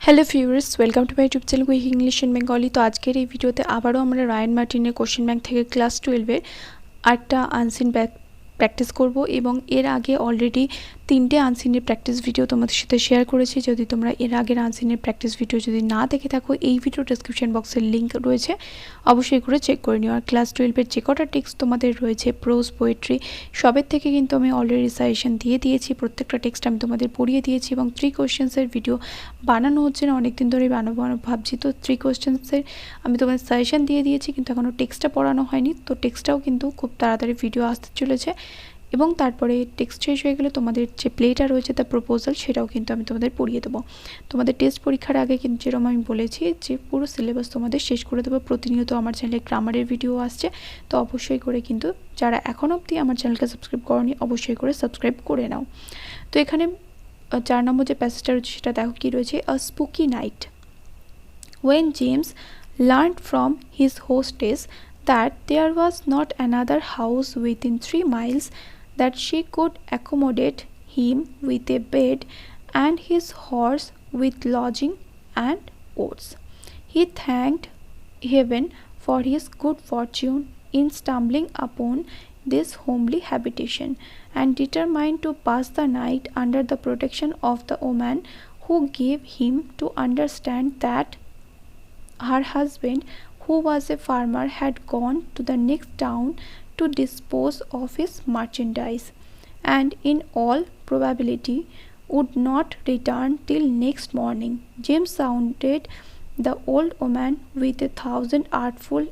Hello viewers, welcome to my YouTube channel with English in Bengali. তো আজকের এই ভিডিওতে আবারও আমরা রায়ান মার্টিনের কোশ্চেন ব্যাংক থেকে ক্লাস 12-এর আরেকটা আনসিন প্র্যাকটিস করব এবং এর আগে অলরেডি 3টে আনসিনের প্র্যাকটিস ভিডিও তোমাদের সাথে শেয়ার করেছি। যদি তোমরা এর আগের আনসিনের প্র্যাকটিস ভিডিও যদি না দেখে থাকো, এই ভিডিও ডেসক্রিপশন বক্সের লিঙ্ক রয়েছে, অবশ্যই করে চেক করে নিও। আর ক্লাস 12-এর যে কটা টেক্সট তোমাদের রয়েছে, প্রোজ, পোয়েট্রি, সবের থেকে কিন্তু আমি অলরেডি সাজেশন দিয়ে দিয়েছি। প্রত্যেকটা টেক্সট আমি তোমাদের পড়িয়ে দিয়েছি এবং 3 কোয়েশ্চেন্সের ভিডিও বানানো হচ্ছে না, অনেকদিন ধরেই বানাবো ভাবছি। তো 3 কোয়েশ্চেন্সের আমি তোমাদের সাজেশন দিয়ে দিয়েছি, কিন্তু এখনও টেক্সটটা পড়ানো হয়নি। তো টেক্সটটাও কিন্তু খুব তাড়াতাড়ি ভিডিও আসতে চলেছে এবং তারপরে টেক্সট শেষ হয়ে গেলে তোমাদের যে প্লেটা রয়েছে, দ্য প্রপোজাল, সেটাও কিন্তু আমি তোমাদের পড়িয়ে দেবো। তোমাদের টেস্ট পরীক্ষার আগে কিন্তু যেরকম আমি বলেছি যে পুরো সিলেবাস তোমাদের শেষ করে দেবো। প্রতিনিয়ত আমার চ্যানেলে গ্রামারের ভিডিও আসছে, তো অবশ্যই করে কিন্তু যারা এখন অবধি আমার চ্যানেলকে সাবস্ক্রাইব করনি, অবশ্যই করে সাবস্ক্রাইব করে নাও। তো এখানে 4 নম্বর যে প্যাসেজটা রয়েছে সেটা দেখো কি রয়েছে। A spooky night, when James learned from his hostess that there was not another house within 3 miles that she could accommodate him with a bed and his horse with lodging and oats, he thanked heaven for his good fortune in stumbling upon this homely habitation, and determined to pass the night under the protection of the woman who gave him to understand that her husband, who was a farmer, had gone to the next town to dispose of his merchandise, and in all probability would not return till next morning. James sounded the old woman with 1,000 artful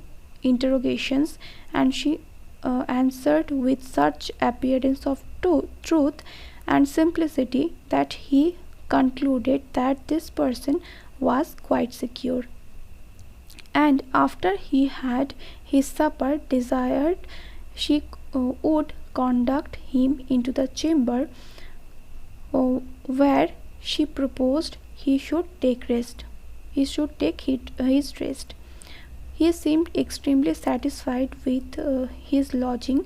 interrogations, and she answered with such appearance of truth and simplicity that he concluded that this person was quite secure, and after he had his supper desired she would conduct him into the chamber where she proposed he should take his rest. He seemed extremely satisfied with his lodging,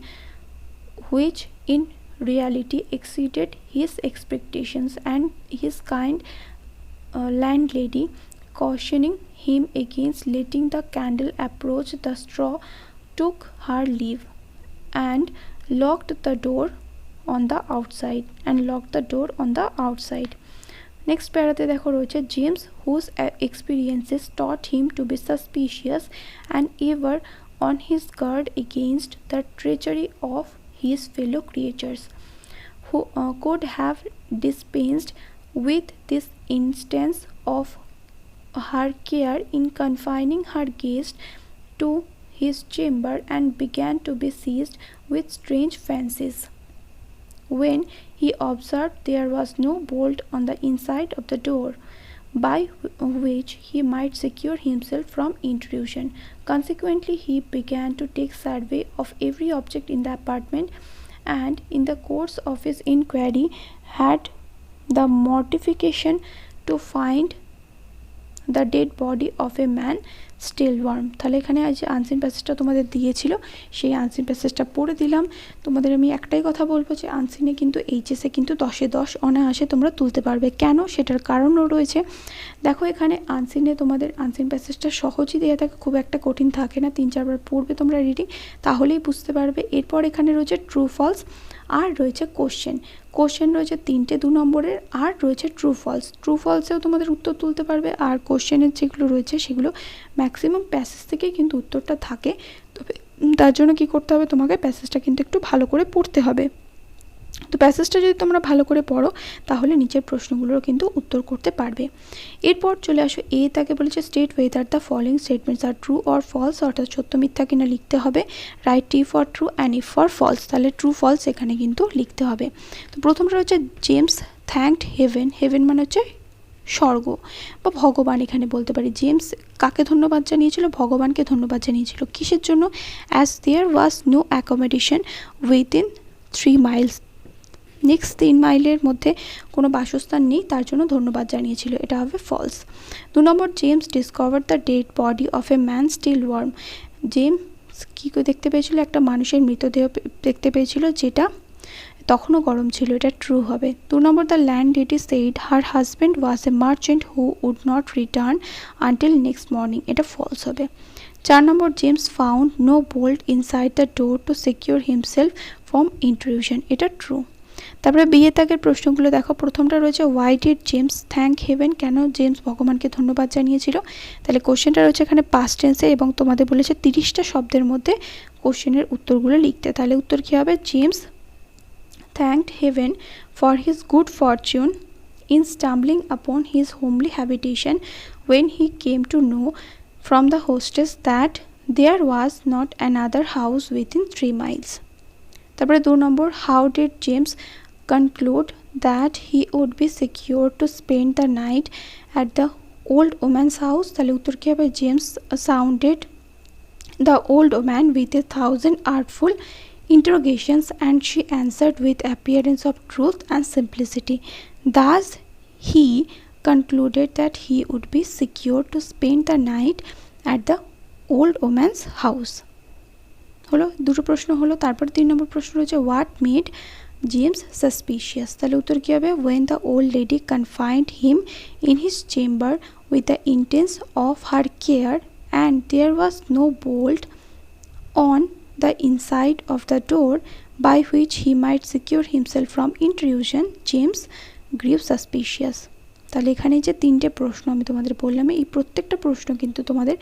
which in reality exceeded his expectations, and his kind landlady, cautioning him against letting the candle approach the straw, took her leave and locked the door on the outside. Next প্যারাতে দেখো রয়েছে, James, whose experiences taught him to be suspicious and ever on his guard against the treachery of his fellow creatures, who could have dispensed with this instance of her care in confining her guest to his chamber, and began to be seized with strange fancies when he observed there was no bolt on the inside of the door by which he might secure himself from intrusion. Consequently, he began to take survey of every object in the apartment, and in the course of his inquiry had the mortification to find the dead body of a man still warm. তাহলে এখানে আজ unseen প্যাসেজটা তোমাদের দিয়েছিল, সেই unseen প্যাসেজটা পড়ে দিলাম। তোমাদের আমি একটাই কথা বলবো যে আনসিনে কিন্তু এইচএসে কিন্তু 10-এ 10 অনায়াসে তোমরা তুলতে পারবে। কেন, সেটার কারণও রয়েছে। দেখো এখানে আনসিনে তোমাদের আনসিন প্যাসেজটা সহজই দেওয়া থাকে, খুব একটা কঠিন থাকে না। 3-4 বার পড়বে তোমরা রিডিং, তাহলেই বুঝতে পারবে। এরপর এখানে রয়েছে ট্রু ফলস, আর রয়েছে কোশ্চেন রয়েছে 3টে 2 নম্বরের, আর রয়েছে ট্রু ফলসেও তোমাদের উত্তর তুলতে পারবে। আর কোশ্চেনের যেগুলো রয়েছে সেগুলো ম্যাক্সিমাম প্যাসেজ থেকেই কিন্তু উত্তরটা থাকে। তবে তার জন্য কি করতে হবে, তোমাকে প্যাসেজটা কিন্তু একটু ভালো করে পড়তে হবে। তো প্যাসেজটা যদি তোমরা ভালো করে পড়ো, তাহলে নিচের প্রশ্নগুলোর কিন্তু উত্তর করতে পারবে। এরপর চলে আসো এ, তাকে বলেছে state whether the following statements are true or false, অর্থাৎ সত্য মিথ্যা কিনা লিখতে হবে। Write T for true and F for false, তাহলে ট্রু ফলস এখানে কিন্তু লিখতে হবে। তো প্রথমটা হচ্ছে জেমস থ্যাঙ্কড হেভেন মানে হচ্ছে স্বর্গ বা ভগবান, এখানে বলতে পারি। জেমস কাকে ধন্যবাদ জানিয়েছিল? ভগবানকে ধন্যবাদ জানিয়েছিল। কিসের জন্য? As there was no accommodation within 3 miles, next 3 মাইলের মধ্যে কোনো বাসস্থান নেই, তার জন্য ধন্যবাদ জানিয়েছিল। এটা হবে ফলস। 2 নম্বর, James discover the dead body of a man still warm. James কী দেখতে পেয়েছিল? একটা মানুষের মৃতদেহ দেখতে পেয়েছিল, যেটা তখনও গরম ছিল, এটা ট্রু হবে। 2 নম্বর, the landlady said her husband was a merchant who would not return until next morning, এটা ফলস হবে। 4 নম্বর, James found no bolt inside the door to secure himself from intrusion, এটা ট্রু। তারপরে বিয়ে তাগের প্রশ্নগুলো দেখো। প্রথমটা রয়েছে why did James thank heaven, কেন জেমস ভগবানকে ধন্যবাদ জানিয়েছিল। তাহলে কোশ্চেনটা রয়েছে এখানে পাস্ট টেন্সে এবং তোমাদের বলেছে 30টা শব্দের মধ্যে কোশ্চেনের উত্তরগুলো লিখতে। তাহলে উত্তর কী হবে? James thanked heaven for his good fortune in stumbling upon his homely habitation when he came to know from the hostess that there was not another house within 3 miles. তারপরে 2 নম্বর, how did James conclude that he would be secure to spend the night at the old woman's house? তাহলে উত্তর কী হবে? James sounded the old woman with 1,000 artful interrogations and she answered with appearance of truth and simplicity. Thus he concluded that he would be secure to spend the night at the old woman's house. হলো, দুটো প্রশ্ন হলো। তারপর 3 নম্বর প্রশ্ন রয়েছে what made James suspicious. তাহলে উত্তর কী হবে? when the old lady confined him in his chamber with the intent of her care and there was no bolt on the inside of the door by which he might secure himself from intrusion, James grew suspicious. তাহলে এখানে যে 3টে প্রশ্ন আমি তোমাদের বললাম, এই প্রত্যেকটা প্রশ্ন কিন্তু তোমাদের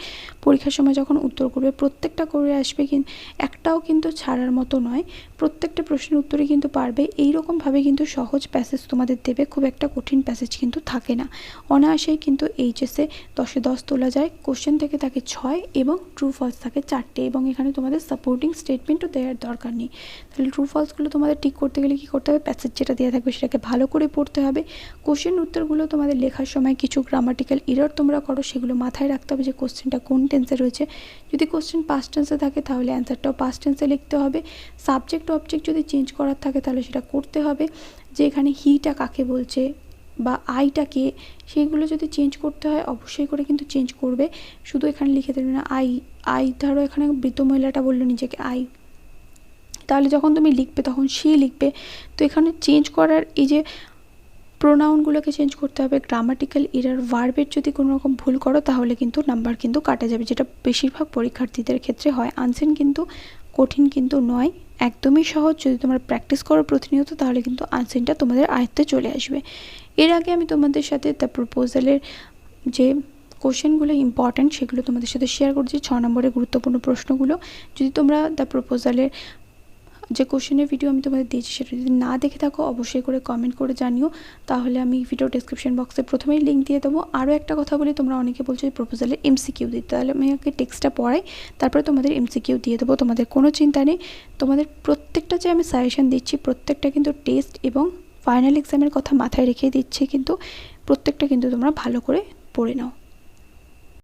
পরীক্ষার সময় যখন উত্তর করবে প্রত্যেকটা করে আসবে, কিন্তু একটাও কিন্তু ছাড়ার মতো নয়। প্রত্যেকটা প্রশ্নের উত্তরে কিন্তু পারবে। এইরকমভাবে কিন্তু সহজ প্যাসেজ তোমাদের দেবে, খুব একটা কঠিন প্যাসেজ কিন্তু থাকে না। অনায়াসেই কিন্তু এইচএসে 10-এ 10 তোলা যায়। কোশ্চেন থেকে থাকে 6 এবং ট্রু ফলস থাকে 4টে এবং এখানে তোমাদের সাপোর্টিং স্টেটমেন্টও দেওয়ার দরকার নেই। তাহলে ট্রু ফলসগুলো তোমাদের ঠিক করতে গেলে কী করতে হবে? প্যাসেজ যেটা দেওয়া থাকবে সেটাকে ভালো করে পড়তে হবে। কোশ্চেন উত্তরগুলো তোমাদের লেখার সময় কিছু গ্রামাটিক্যাল এরর তোমরা করো, সেগুলো মাথায় রাখতে হবে যে কোশ্চেনটা কোন টেন্সে রয়েছে। যদি কোশ্চেন পাস্ট টেন্সে থাকে তাহলে অ্যান্সারটাও পাস্ট টেন্সে লিখতে হবে। সাবজেক্ট অবজেক্ট যদি চেঞ্জ করার থাকে তাহলে সেটা করতে হবে, যে এখানে হিটা কাকে বলছে বা আইটাকে, সেইগুলো যদি চেঞ্জ করতে হয় অবশ্যই করে কিন্তু চেঞ্জ করবে। শুধু এখানে লিখে দেবে না আই ধরো এখানে বৃদ্ধ মহিলাটা বললো নিজেকে আই, তাহলে যখন তুমি লিখবে তখন সে লিখবে। তো এখানে চেঞ্জ করার এই যে প্রোনাউনগুলোকে চেঞ্জ করতে হবে। গ্রামাটিক্যাল এরার, ভার্বের যদি কোনো রকম ভুল করো তাহলে কিন্তু নাম্বার কিন্তু কাটা যাবে, যেটা বেশিরভাগ পরীক্ষার্থীদের ক্ষেত্রে হয়। আনসার কিন্তু কঠিন কিন্তু নয়, একদমই সহজ। যদি তোমরা প্র্যাকটিস করো প্রতিনিয়ত তাহলে কিন্তু আনসারটা তোমাদের আয়ত্তে চলে আসবে। এর আগে আমি তোমাদের সাথে দ্য প্রপোজালের যে কোশ্চেনগুলো ইম্পর্ট্যান্ট সেগুলো তোমাদের সাথে শেয়ার করছি, 6 নম্বরের গুরুত্বপূর্ণ প্রশ্নগুলো। যদি তোমরা দ্য প্রপোজালের যে কোশ্চেনের ভিডিও আমি তোমাদের দিয়েছি সেটা যদি না দেখে থাকো অবশ্যই করে কমেন্ট করে জানিও, তাহলে আমি ভিডিও ডেসক্রিপশন বক্সে প্রথমেই লিঙ্ক দিয়ে দেবো। আরও একটা কথা বলি, তোমরা অনেকে বলছো যে প্রপোজালের এমসিকিউ দিতে, তাহলে আমি আগে টেক্সটটা পড়াই তারপরে তোমাদের এমসিকিউ দিয়ে দেবো। তোমাদের কোনো চিন্তা নেই, তোমাদের প্রত্যেকটা যে আমি সাজেশন দিচ্ছি প্রত্যেকটা কিন্তু টেস্ট এবং ফাইনাল এক্সামের কথা মাথায় রেখে দিচ্ছি, কিন্তু প্রত্যেকটা কিন্তু তোমরা ভালো করে পড়ে নাও।